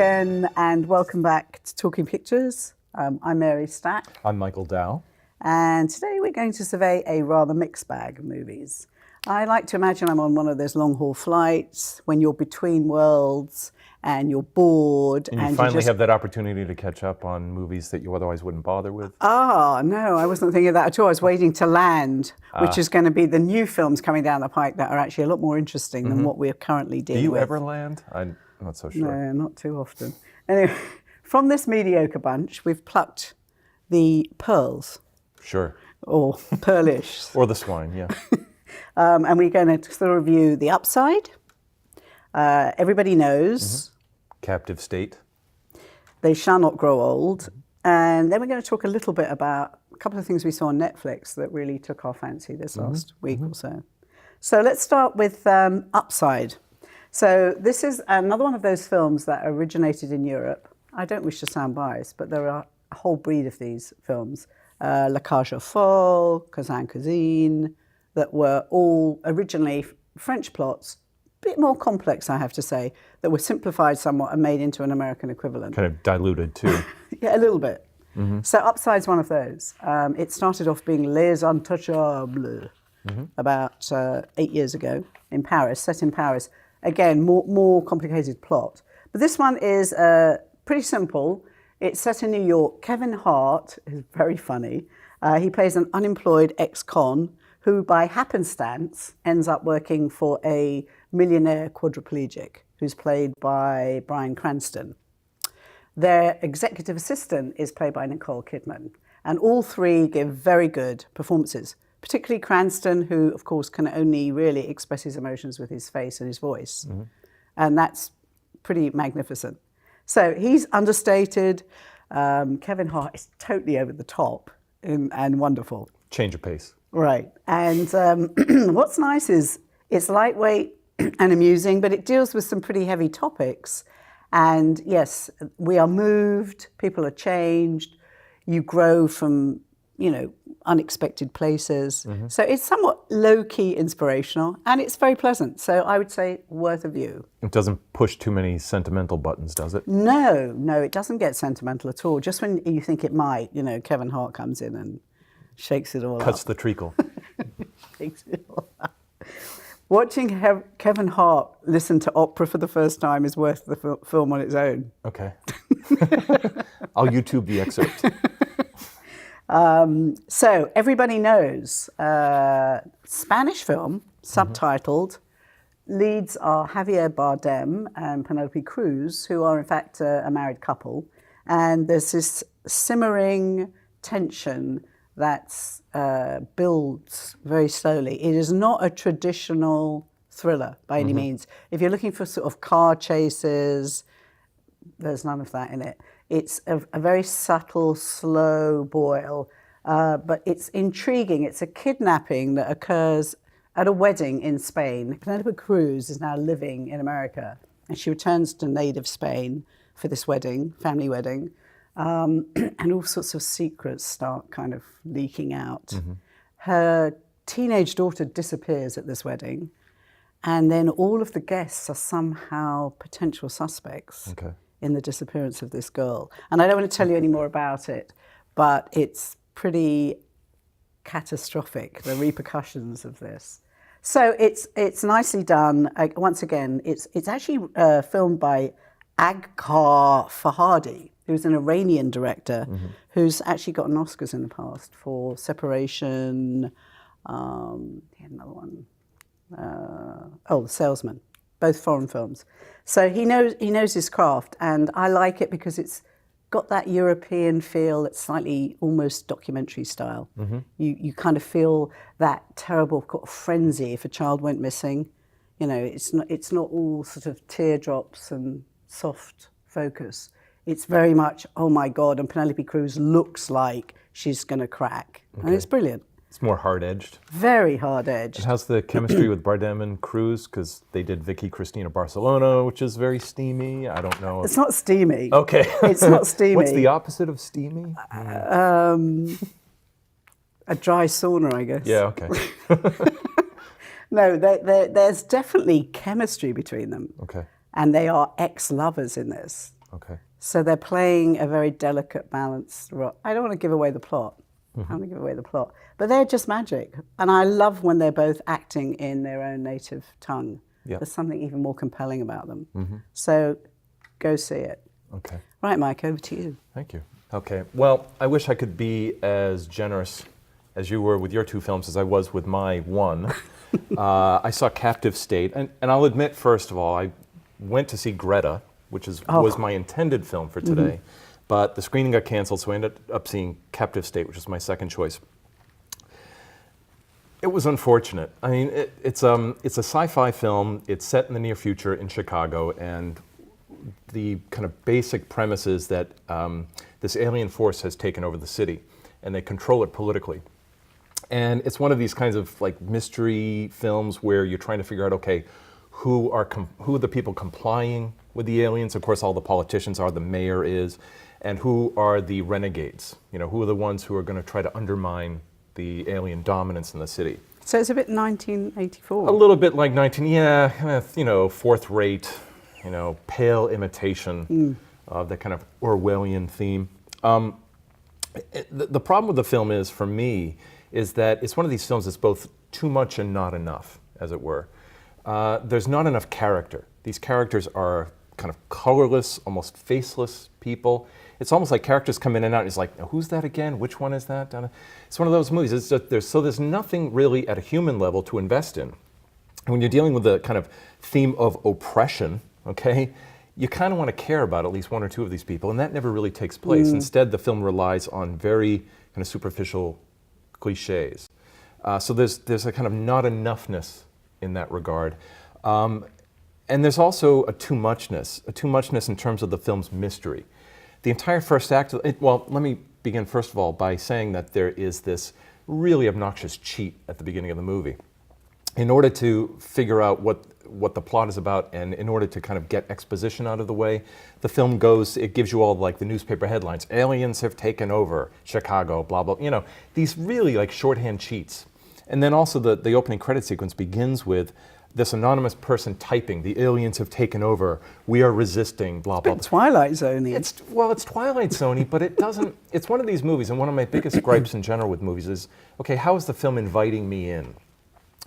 again, and welcome back to Talking Pictures. I'm Mary Stack. I'm Michael Dow. And today we're going to survey a rather mixed bag of movies. I like to imagine I'm on one of those long-haul flights when you're between worlds and you're bored. And you finally have that opportunity to catch up on movies that you otherwise wouldn't bother with. No, I wasn't thinking of that at all. I was waiting to land, which is going to be the new films coming down the pike that are actually a lot more interesting than what we're currently dealing with. Do you ever land? I'm not so sure. No, not too often. Anyway, from this mediocre bunch, we've plucked the pearls. Sure. Or pearlish. Or the swine, yeah. And we're going to sort of review The Upside. Everybody knows. Captive State. They Shall Not Grow Old. And then we're going to talk a little bit about a couple of things we saw on Netflix that really took our fancy this last week or so. So let's start with Upside. So this is another one of those films that originated in Europe. I don't wish to sound biased, but there are a whole breed of these films. La Cage aux Folles, Convene, that were all originally French plots, a bit more complex, I have to say, that were simplified somewhat and made into an American equivalent. Kind of diluted, too. Yeah, a little bit. So Upside's one of those. It started off being Les Untouchables about 8 years ago in Paris, set in Paris. Again, more complicated plot. But this one is pretty simple. It's set in New York. Kevin Hart is very funny. He plays an unemployed ex-con who, by happenstance, ends up working for a millionaire quadriplegic who's played by Bryan Cranston. Their executive assistant is played by Nicole Kidman. And all three give very good performances, particularly Cranston, who, of course, can only really express his emotions with his face and his voice. And that's pretty magnificent. So he's understated. Kevin Hart is totally over the top and wonderful. Change of pace. Right. And what's nice is it's lightweight and amusing, but it deals with some pretty heavy topics. And yes, we are moved, people are changed, you grow from, unexpected places. So it's somewhat low-key inspirational, and it's very pleasant. So I would say worth a view. It doesn't push too many sentimental buttons, does it? No, it doesn't get sentimental at all. Just when you think it might, Kevin Hart comes in and shakes it all up. Cuts the treacle. Shakes it all up. Watching Kevin Hart listen to opera for the first time is worth the film on its own. Okay. I'll YouTube the excerpt. So everybody knows, Spanish film, subtitled. Leads are Javier Bardem and Penelope Cruz, who are in fact a married couple. And there's this simmering tension that builds very slowly. It is not a traditional thriller by any means. If you're looking for sort of car chases, there's none of that in it. It's a very subtle, slow boil, but it's intriguing. It's a kidnapping that occurs at a wedding in Spain. Penelope Cruz is now living in America, and she returns to native Spain for this wedding, family wedding, and all sorts of secrets start kind of leaking out. Her teenage daughter disappears at this wedding, and then all of the guests are somehow potential suspects. In the disappearance of this girl. And I don't want to tell you any more about it, but it's pretty catastrophic, the repercussions of this. So it's nicely done. Once again, it's actually filmed by Aghar Farhadi, who's an Iranian director who's actually gotten Oscars in the past for Separation, he had another one, The Salesman. Both foreign films. So he knows his craft, and I like it because it's got that European feel. It's slightly almost documentary style. You kind of feel that terrible frenzy if a child went missing. It's not all sort of teardrops and soft focus. It's very much, oh my God, and Penelope Cruz looks like she's going to crack. And it's brilliant. It's more hard-edged. Very hard-edged. And how's the chemistry with Bardem and Cruz? Because they did Vicky Cristina Barcelona, which is very steamy. I don't know. It's not steamy. Okay. It's not steamy. What's the opposite of steamy? A dry sauna, I guess. Yeah, okay. No, there's definitely chemistry between them. Okay. And they are ex-lovers in this. Okay. So they're playing a very delicate balance. I don't want to give away the plot. I don't want to give away the plot. But they're just magic. And I love when they're both acting in their own native tongue. Yep. There's something even more compelling about them. So go see it. Okay. Right, Mike, over to you. Thank you. Okay. Well, I wish I could be as generous as you were with your 2 films as I was with my one. I saw Captive State. And I'll admit, first of all, I went to see Greta, which was my intended film for today. But the screening got canceled, so I ended up seeing Captive State, which was my second choice. It was unfortunate. I mean, it's a sci-fi film. It's set in the near future in Chicago, and the kind of basic premise is that this alien force has taken over the city, and they control it politically. And it's one of these kinds of like mystery films where you're trying to figure out, okay, who are the people complying with the aliens? Of course, all the politicians are, the mayor is, and who are the renegades? You know, who are the ones who are going to try to undermine the alien dominance in the city? So it's a bit 1984. A little bit like you know, fourth rate, you know, pale imitation of the kind of Orwellian theme. The problem with the film is, for me, is that it's one of these films that's both too much and not enough, as it were. There's not enough character. These characters are kind of colorless, almost faceless people. It's almost like characters come in and out, and it's like, who's that again? Which one is that? It's one of those movies. It's just, there's nothing really at a human level to invest in. When you're dealing with the kind of theme of oppression, okay, you kind of want to care about at least one or two of these people, and that never really takes place. Instead, the film relies on very kind of superficial cliches. So there's a kind of not enoughness in that regard. And there's also a too muchness in terms of the film's mystery. The entire first act, well, let me begin first of all by saying that there is this really obnoxious cheat at the beginning of the movie. In order to figure out what the plot is about, and in order to kind of get exposition out of the way, the film it gives you all like the newspaper headlines, aliens have taken over Chicago, blah, blah, you know, these really like shorthand cheats. And then also the opening credit sequence begins with this anonymous person typing, the aliens have taken over, we are resisting, blah, blah, blah. Twilight Zone-y. It's Twilight Zone-y, but it doesn't, it's one of these movies, and one of my biggest gripes in general with movies is, okay, how is the film inviting me in?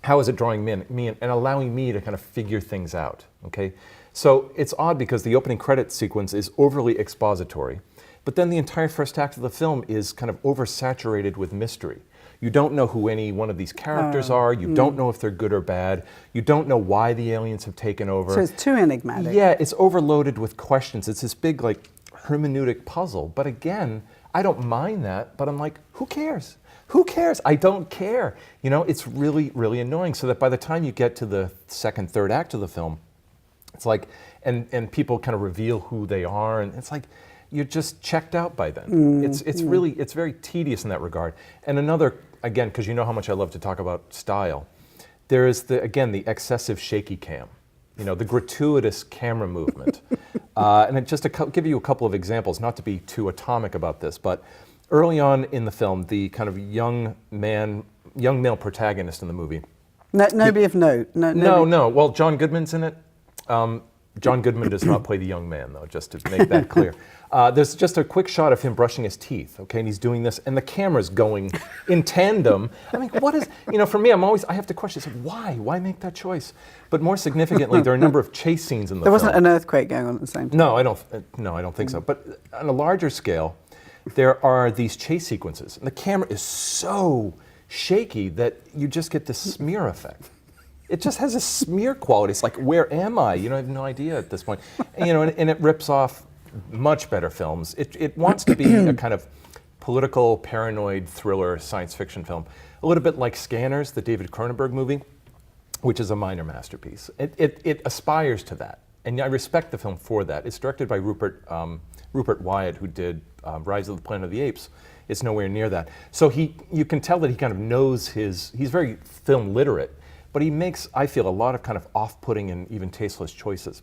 How is it drawing me in and allowing me to kind of figure things out, okay? So it's odd because the opening credit sequence is overly expository, but then the entire first act of the film is kind of oversaturated with mystery. You don't know who any one of these characters are. You don't know if they're good or bad. You don't know why the aliens have taken over. So it's too enigmatic. Yeah, it's overloaded with questions. It's this big like hermeneutic puzzle. But again, I don't mind that, but I'm like, who cares? Who cares? I don't care. You know, it's really, really annoying. So that by the time you get to the second, third act of the film, it's like, and people kind of reveal who they are, and it's like, you're just checked out by then. It's really, it's very tedious in that regard. And another, again, because you know how much I love to talk about style, there is the excessive shaky cam, you know, the gratuitous camera movement. And just to give you a couple of examples, not to be too atomic about this, but early on in the film, the kind of young male protagonist in the movie. Nobody of note. No. Well, John Goodman's in it. John Goodman does not play the young man, though, just to make that clear. There's just a quick shot of him brushing his teeth, okay, and he's doing this, and the camera's going in tandem. I mean, what is, you know, for me, I have to question, why? Why make that choice? But more significantly, there are a number of chase scenes in the film. There wasn't an earthquake going on at the same time. No, I don't think so. But on a larger scale, there are these chase sequences, and the camera is so shaky that you just get this smear effect. It just has a smear quality. It's like, where am I? You know, I have no idea at this point. And, you know, and it rips off much better films. It wants to be a kind of political, paranoid thriller science fiction film. A little bit like Scanners, the David Cronenberg movie, which is a minor masterpiece. It aspires to that. And I respect the film for that. It's directed by Rupert Wyatt, who did Rise of the Planet of the Apes. It's nowhere near that. So you can tell that he kind of knows he's very film literate. But he makes, I feel, a lot of kind of off-putting and even tasteless choices.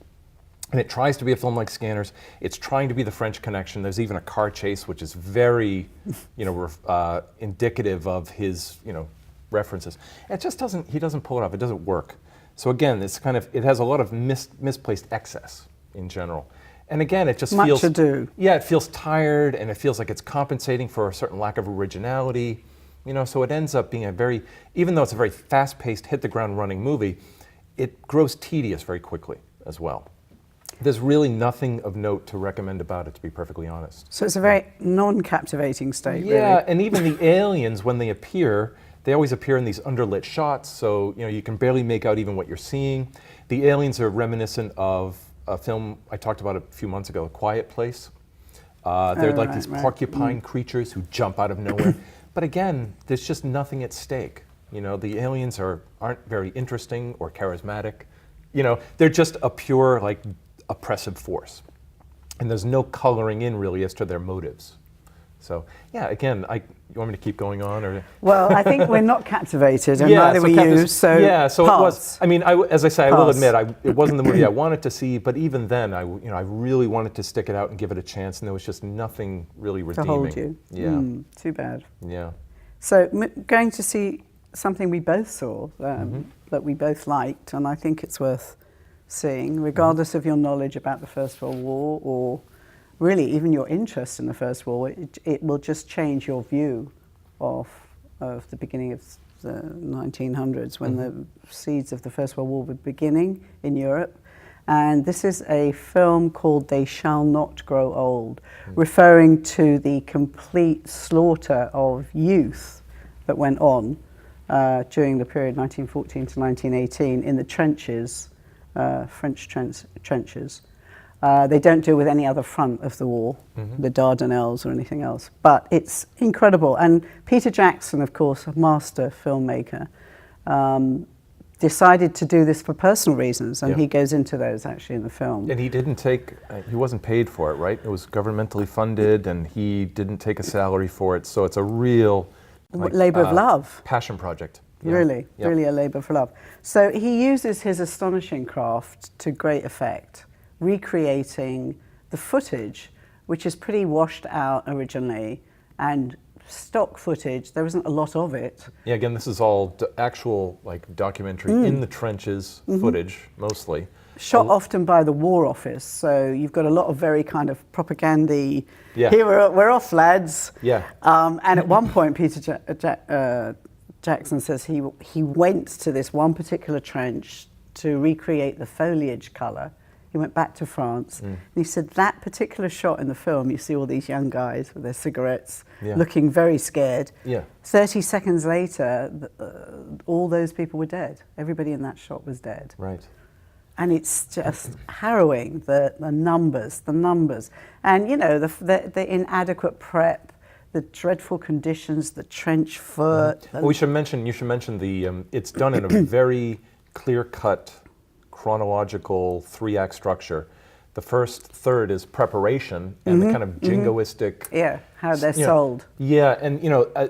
And it tries to be a film like Scanners. It's trying to be The French Connection. There's even a car chase, which is very, you know, indicative of his, you know, references. It just he doesn't pull it off. It doesn't work. So again, it has a lot of misplaced excess in general. And again, it just Much feels ado. Yeah, it feels tired, and it feels like it's compensating for a certain lack of originality. So it ends up being even though it's a very fast-paced, hit-the-ground-running movie, it grows tedious very quickly as well. There's really nothing of note to recommend about it, to be perfectly honest. So it's a very non-captivating state, Yeah, really. and even the aliens, when they appear, they always appear in these underlit shots, so you can barely make out even what you're seeing. The aliens are reminiscent of a film I talked about a few months ago, A Quiet Place. They're like these porcupine creatures who jump out of nowhere. But again, there's just nothing at stake. The aliens aren't very interesting or charismatic. They're just a pure, like, oppressive force. And there's no coloring in, really, as to their motives. So, yeah, again, you want me to keep going on? Or? Well, I think we're not captivated, and Yeah, neither so were you, so it was. I mean, as I say, I will Pass. admit, it wasn't the movie I wanted to see, but even then, I really wanted to stick it out and give it a chance, and there was just nothing really to redeeming. hold you. Yeah. Too bad. Yeah. So going to see something we both saw, that we both liked, and I think it's worth seeing, regardless of your knowledge about the First World War, or really even your interest in the First World War. It will just change your view of the beginning of the 1900s, when the seeds of the First World War were beginning in Europe. And this is a film called They Shall Not Grow Old, referring to the complete slaughter of youth that went on during the period 1914 to 1918 in the trenches, French trenches. They don't deal with any other front of the war, the Dardanelles or anything else. But it's incredible. And Peter Jackson, of course, a master filmmaker, decided to do this for personal reasons, and he goes into those actually in the film. And he wasn't paid for it, right? It was governmentally funded, and he didn't take a salary for it. So it's a real labor of love. Passion project. Yeah. Really, really a labor for love. So he uses his astonishing craft to great effect, recreating the footage, which is pretty washed out originally, and stock footage. There isn't a lot of it. Yeah, again, this is all actual documentary in the trenches footage, mostly. Shot often by the War Office, so you've got a lot of very kind of propagandy. Yeah. Here we're off, lads. Yeah. And at one point, Peter Jackson says he went to this one particular trench to recreate the foliage colour. He went back to France, and he said that particular shot in the film, you see all these young guys with their cigarettes, looking very scared. Yeah. 30 seconds later, all those people were dead. Everybody in that shot was dead. Right. And it's just harrowing, the numbers. And, the inadequate prep, the dreadful conditions, the trench foot. Well, you should mention it's done in a very clear-cut, chronological 3-act structure. The first third is preparation and the kind of jingoistic. Yeah, how they're sold. Yeah, and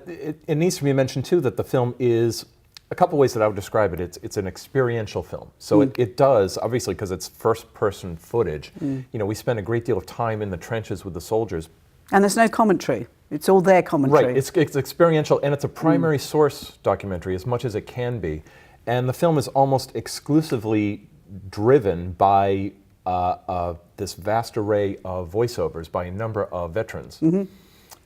it needs to be mentioned too that the film is a couple ways that I would describe it. It's an experiential film. So it does, obviously, because it's first-person footage. We spend a great deal of time in the trenches with the soldiers. And there's no commentary. It's all their commentary. Right, it's experiential, and it's a primary source documentary as much as it can be. And the film is almost exclusively driven by this vast array of voiceovers by a number of veterans.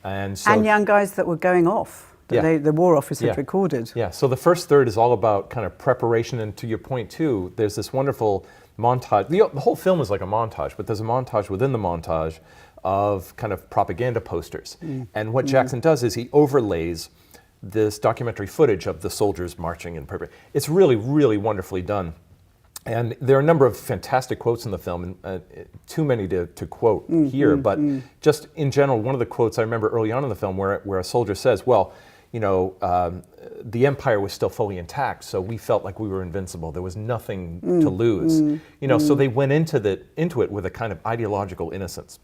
And young guys that were going off, that the War Office had recorded. Yeah, so the first third is all about kind of preparation, and to your point too, there's this wonderful montage. The whole film is like a montage, but there's a montage within the montage of kind of propaganda posters. And what Jackson does is he overlays this documentary footage of the soldiers marching in preparation. It's really, really wonderfully done. And there are a number of fantastic quotes in the film, and too many to quote here, but just in general, one of the quotes I remember early on in the film where a soldier says, well, the empire was still fully intact, so we felt like we were invincible. There was nothing to lose. So they went into it with a kind of ideological innocence.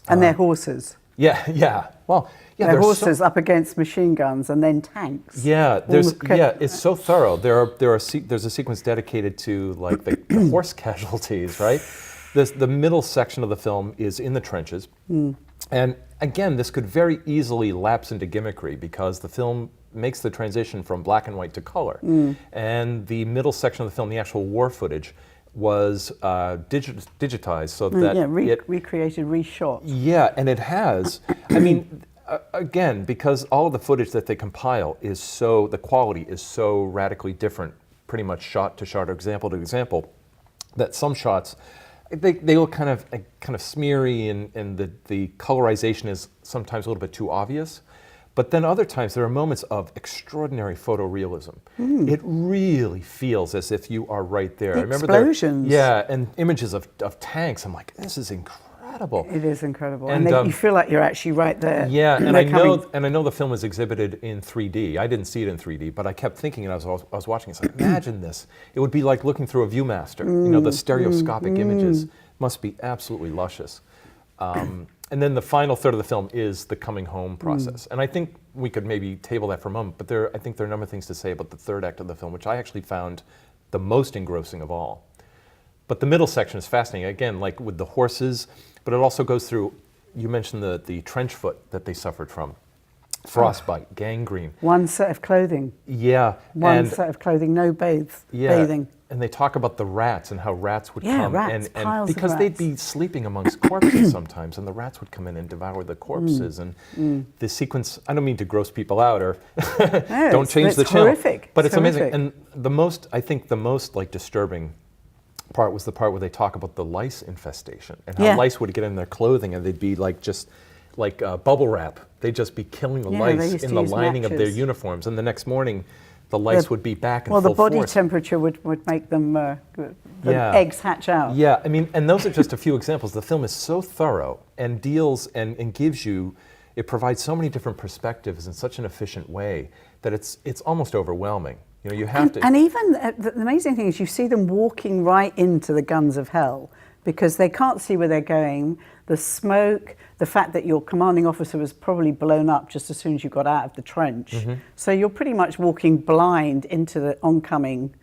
And their horses. Yeah. Well, their horses up against machine guns and then tanks. Yeah, it's so thorough. There's a sequence dedicated to the horse casualties, right? The middle section of the film is in the trenches. And again, this could very easily lapse into gimmickry because the film makes the transition from black and white to color. And the middle section of the film, the actual war footage, was digitized so that recreated, reshot. Yeah, and it has. I mean, again, because all of the footage that they compile is the quality is so radically different, pretty much shot to shot or example to example, that some shots, they look kind of smeary, and the colorization is sometimes a little bit too obvious. But then other times there are moments of extraordinary photorealism. It really feels as if you are right there. The explosions. And images of tanks. I'm like, this is incredible. It is incredible, and you feel like you're actually right there. Yeah, and I know the film is exhibited in 3D. I didn't see it in 3D, but I kept thinking, and I was watching, it's like, imagine this. It would be like looking through a ViewMaster. The stereoscopic images must be absolutely luscious. And then the final third of the film is the coming home process. And I think we could maybe table that for a moment, but I think there are a number of things to say about the third act of the film, which I actually found the most engrossing of all. But the middle section is fascinating, again, like with the horses, but it also goes through, you mentioned the trench foot that they suffered from. Frostbite, gangrene. One set of clothing. Yeah. One set of clothing, no bathing. And they talk about the rats and how rats would come. Rats, and because they'd be sleeping amongst corpses sometimes, and the rats would come in and devour the corpses. And the sequence, I don't mean to gross people out or don't change the channel. Horrific. But it's amazing. And the most like disturbing part was the part where they talk about the lice infestation and how lice would get in their clothing, and they'd be like just like bubble wrap. They'd just be killing the lice in the lining of their uniforms. And the next morning, the lice would be back in full force. Well, the body temperature would make them, the eggs hatch out. Yeah, I mean, and those are just a few examples. The film is so thorough and deals and gives you, it provides so many different perspectives in such an efficient way that it's almost overwhelming. You have to. And even, the amazing thing is you see them walking right into the guns of hell because they can't see where they're going. The smoke, the fact that your commanding officer was probably blown up just as soon as you got out of the trench. So you're pretty much walking blind into the oncoming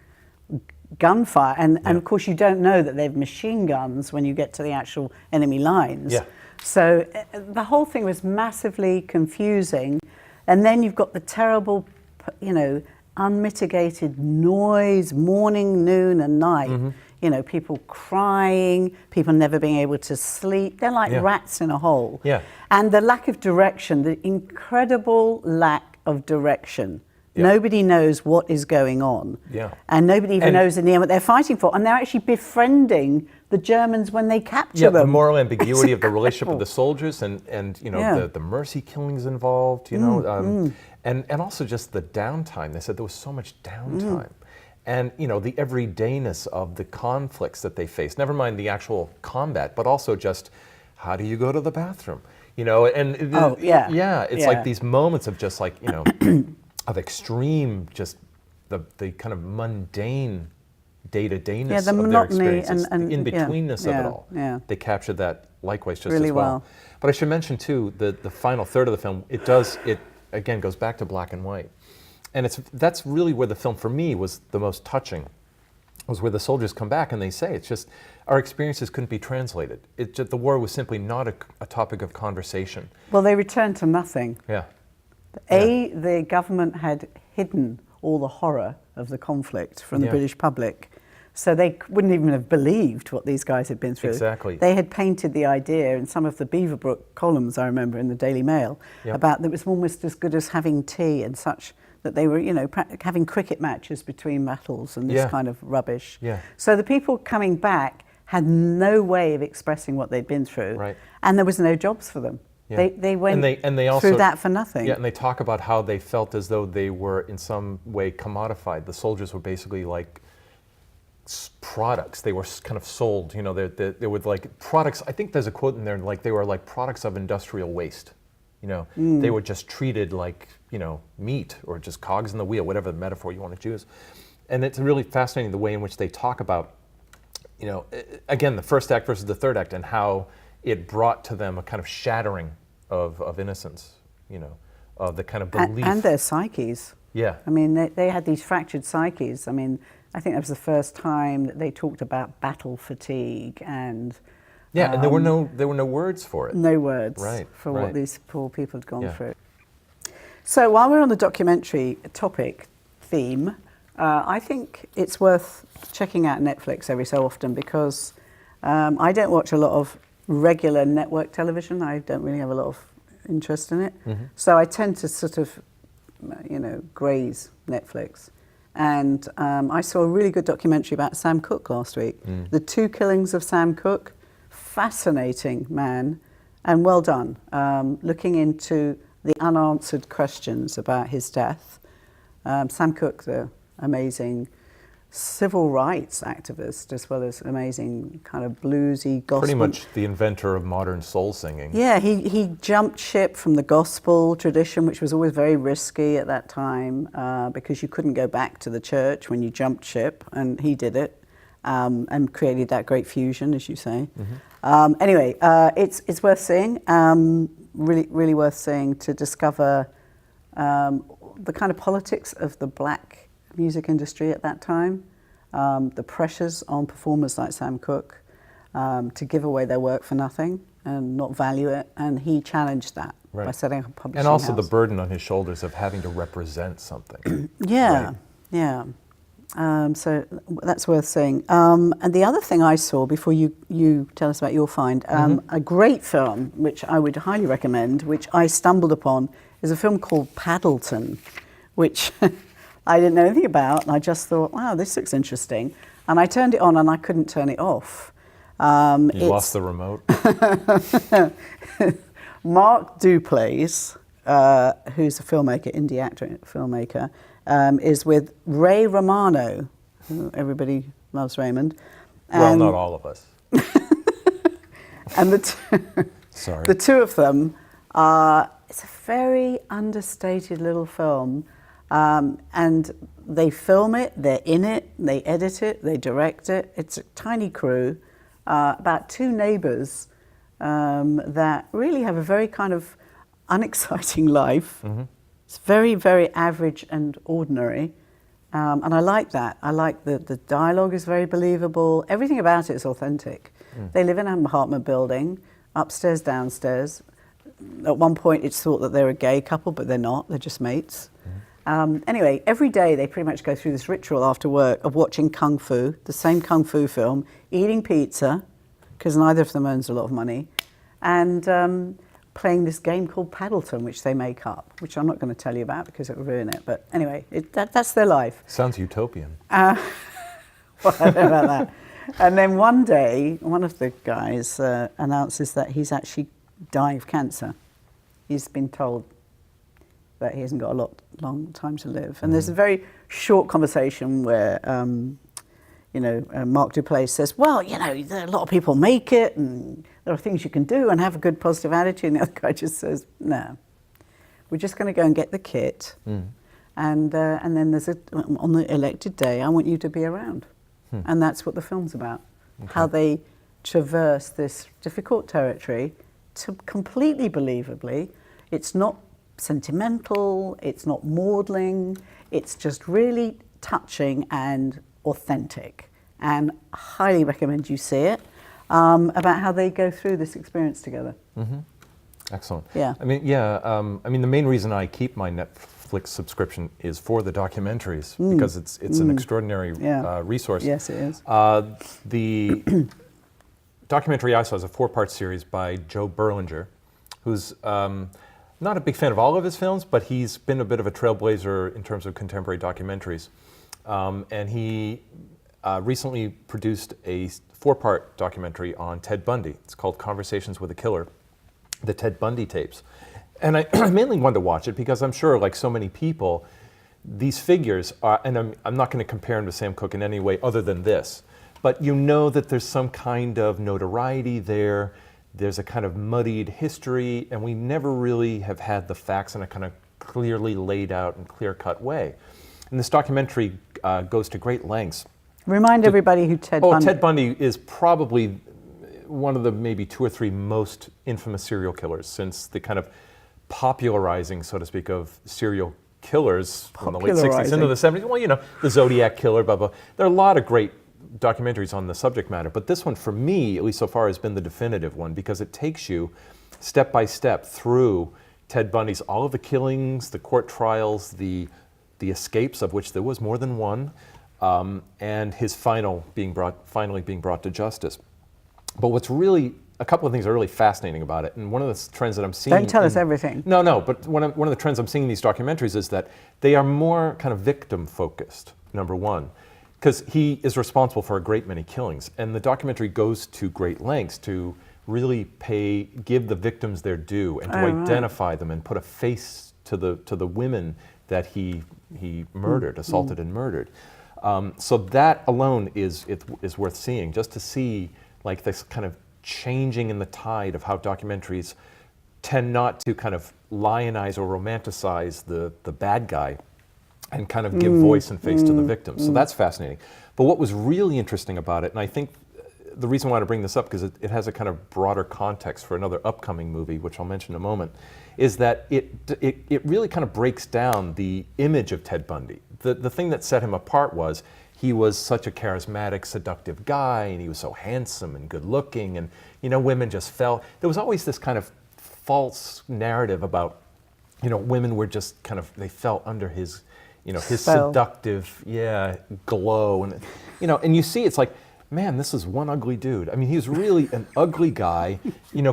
gunfire. And of course, you don't know that they have machine guns when you get to the actual enemy lines. Yeah. So the whole thing was massively confusing. And then you've got the terrible, unmitigated noise, morning, noon, and night. People crying, people never being able to sleep. They're like rats in a hole. Yeah. And the lack of direction, the incredible lack of direction. Yeah. Nobody knows what is going on. Yeah. And nobody even knows in the end what they're fighting for. And they're actually befriending the Germans when they capture them. The moral ambiguity of the relationship of the soldiers and the mercy killings involved, and also just the downtime. They said there was so much downtime. And the everydayness of the conflicts that they face. Never mind the actual combat, but also just how do you go to the bathroom? It's like these moments of just like of extreme, just the kind of mundane day-to-dayness of their experiences, and the in-betweenness of it all. Yeah. They captured that likewise just really as well. But I should mention too the final third of the film. It again goes back to black and white. And that's really where the film, for me, was the most touching, was where the soldiers come back and they say, it's just, our experiences couldn't be translated. The war was simply not a topic of conversation. Well, they returned to nothing. Yeah. The government had hidden all the horror of the conflict from the British public. So they wouldn't even have believed what these guys had been through. Exactly. They had painted the idea in some of the Beaverbrook columns, I remember, in the Daily Mail, about that it was almost as good as having tea and such, that they were, having cricket matches between battles and this kind of rubbish. Yeah. So the people coming back had no way of expressing what they'd been through, and there was no jobs for them. Yeah. They went and they also, through that for nothing. Yeah, and they talk about how they felt as though they were in some way commodified. The soldiers were basically like products. They were kind of sold. They were like products. I think there's a quote in there like they were like products of industrial waste. They were just treated like meat or just cogs in the wheel, whatever the metaphor you want to choose. And it's really fascinating the way in which they talk about, again, the first act versus the third act and how it brought to them a kind of shattering of innocence, of the kind of belief. And their psyches. Yeah. I mean, they had these fractured psyches. I mean, I think that was the first time that they talked about battle fatigue and... Yeah, and there were no words for it. No words for what these poor people had gone through. So while we're on the documentary topic theme, I think it's worth checking out Netflix every so often because I don't watch a lot of regular network television. I don't really have a lot of interest in it. So I tend to sort of, graze Netflix. And I saw a really good documentary about Sam Cooke last week. The Two Killings of Sam Cooke. Fascinating man and well done. Looking into the unanswered questions about his death. Sam Cooke, the amazing civil rights activist, as well as amazing kind of bluesy gospel. Pretty much the inventor of modern soul singing. Yeah, he jumped ship from the gospel tradition, which was always very risky at that time because you couldn't go back to the church when you jumped ship, and he did it and created that great fusion, as you say. Anyway, it's worth seeing, really, really worth seeing to discover the kind of politics of the black music industry at that time, the pressures on performers like Sam Cooke to give away their work for nothing and not value it, and he challenged that by setting up a publishing and also house. the burden on his shoulders of having to represent something. Yeah. So that's worth saying. And the other thing I saw, before you tell us about your find, a great film, which I would highly recommend, which I stumbled upon, is a film called Paddleton, which I didn't know anything about, and I just thought, wow, this looks interesting. And I turned it on, and I couldn't turn it off. You lost the remote? Mark Duplass, who's a filmmaker, indie actor, filmmaker, is with Ray Romano, who everybody loves Raymond. Well, not all of us. And Sorry. The two of them are, it's a very understated little film. And they film it, they're in it, they edit it, they direct it. It's a tiny crew, about two neighbours that really have a very kind of unexciting life. It's very, very average and ordinary. And I like that. I like the dialogue is very believable. Everything about it is authentic. They live in an apartment building, upstairs, downstairs. At one point it's thought that they're a gay couple, but they're not. They're just mates. Anyway, every day they pretty much go through this ritual after work of watching Kung Fu, the same Kung Fu film, eating pizza, because neither of them earns a lot of money, and playing this game called Paddleton, which they make up, which I'm not going to tell you about because it will ruin it. But anyway, that's their life. Sounds utopian. Well, I don't know about that. And then one day, one of the guys announces that he's actually dying of cancer. He's been told that he hasn't got a long time to live. And there's a very short conversation where, Mark Duplass says, well, a lot of people make it, and there are things you can do and have a good positive attitude. And the other guy just says, no, we're just going to go and get the kit. And then there's on the elected day, I want you to be around. And that's what the film's about. How they traverse this difficult territory to completely believably. It's not sentimental, it's not maudling, it's just really touching and authentic. And I highly recommend you see it, about how they go through this experience together. Excellent. Yeah. I mean, the main reason I keep my Netflix subscription is for the documentaries, because it's an extraordinary resource. Yes, it is. The documentary I saw is a 4-part series by Joe Berlinger, who's not a big fan of all of his films, but he's been a bit of a trailblazer in terms of contemporary documentaries. And he recently produced a 4-part documentary on Ted Bundy. It's called Conversations with a Killer, the Ted Bundy tapes. And I mainly wanted to watch it because I'm sure, like so many people, these figures are, and I'm not going to compare him to Sam Cooke in any way other than this, but you know that there's some kind of notoriety there. There's a kind of muddied history, and we never really have had the facts in a kind of clearly laid out and clear-cut way. And this documentary goes to great lengths. Remind everybody who Ted Bundy is. Ted Bundy is probably one of the maybe 2 or 3 most infamous serial killers since the kind of popularizing, so to speak, of serial killers from the late 60s into the 70s. Well, the Zodiac Killer, blah, blah. There are a lot of great documentaries on the subject matter, but this one, for me, at least so far, has been the definitive one because it takes you step by step through Ted Bundy's all of the killings, the court trials, the the escapes, of which there was more than one, and his finally being brought to justice. But what's really, a couple of things are really fascinating about it, and one of the trends that I'm seeing... Don't tell us everything. No, but one of the trends I'm seeing in these documentaries is that they are more kind of victim-focused, number one, because he is responsible for a great many killings, and the documentary goes to great lengths to really give the victims their due and to identify them and put a face to the women that he murdered, assaulted and murdered. So that alone is worth seeing, just to see like this kind of changing in the tide of how documentaries tend not to kind of lionize or romanticize the bad guy and kind of give voice and face to the victims. So that's fascinating. But what was really interesting about it, and I think the reason why I bring this up, because it has a kind of broader context for another upcoming movie, which I'll mention in a moment, is that it really kind of breaks down the image of Ted Bundy. The thing that set him apart was he was such a charismatic, seductive guy, and he was so handsome and good looking, and women just fell. There was always this kind of false narrative about, women were just kind of, they fell under his, his seductive, glow, and and you see, it's like, man, this is one ugly dude. I mean, he's really an ugly guy,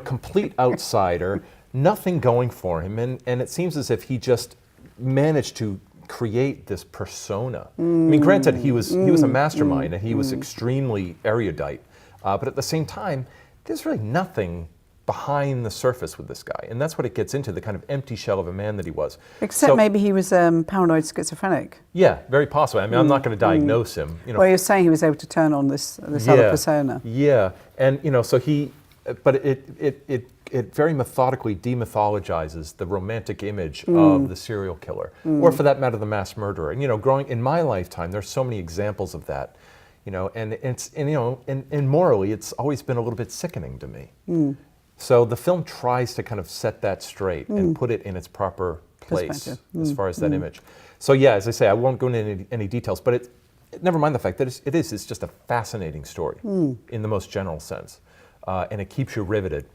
complete outsider, nothing going for him, and it seems as if he just managed to create this persona. I mean, granted, he was a mastermind and he was extremely erudite, but at the same time, there's really nothing behind the surface with this guy, and that's what it gets into, the kind of empty shell of a man that he was. Except maybe he was paranoid schizophrenic. Yeah, very possibly. I mean, I'm not going to diagnose him. Well, you're saying he was able to turn on this other persona. Yeah, and so but it very methodically demythologizes the romantic image of the serial killer, or for that matter, the mass murderer. And growing in my lifetime, there's so many examples of that. And morally, it's always been a little bit sickening to me. So the film tries to kind of set that straight and put it in its proper place as far as that image. So yeah, as I say, I won't go into any details, but never mind the fact that it's just a fascinating story in the most general sense, and it keeps you riveted.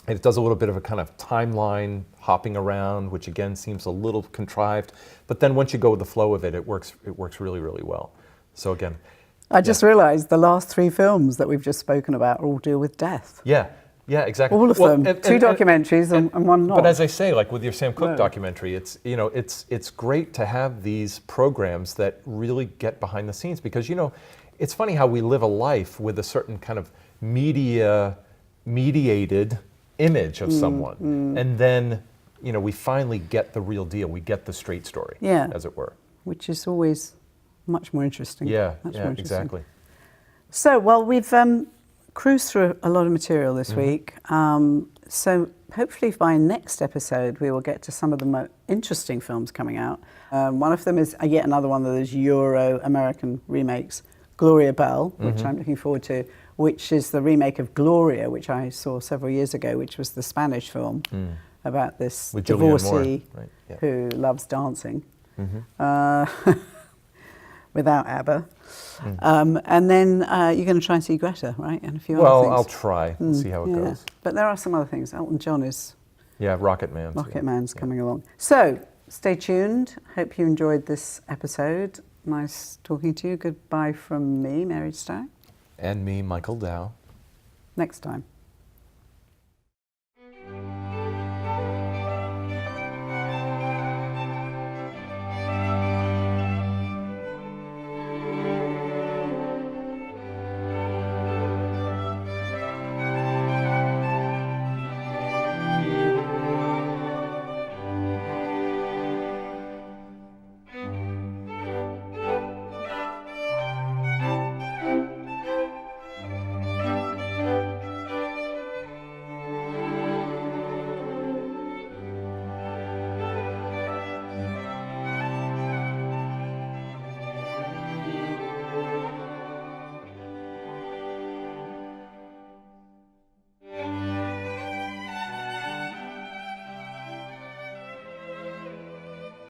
And it does a little bit of a kind of timeline hopping around, which again seems a little contrived, but then once you go with the flow of it, it works really, really well. So again, I just realized the last 3 films that we've just spoken about all deal with death. Yeah, exactly. All of them. 2 documentaries and one not. But as I say, like with your Sam Cooke documentary, it's great to have these programs that really get behind the scenes, because it's funny how we live a life with a certain kind of media mediated image of someone, and then we finally get the real deal. We get the straight story, as it were, which is always much more interesting. Yeah, exactly. So, well, we've cruised through a lot of material this week. So hopefully by next episode, we will get to some of the more interesting films coming out. One of them is yet another one of those Euro-American remakes, Gloria Bell, which I'm looking forward to, which is the remake of Gloria, which I saw several years ago, which was the Spanish film about this divorcee who loves dancing. Without ABBA. And then you're going to try and see Greta, right? And a few other things. Well, I'll try and see how it goes. But there are some other things. Elton John is... Yeah, Rocket Man. Rocket Man's coming along. So, stay tuned. Hope you enjoyed this episode. Nice talking to you. Goodbye from me, Mary Stack. And me, Michael Dow. Next time.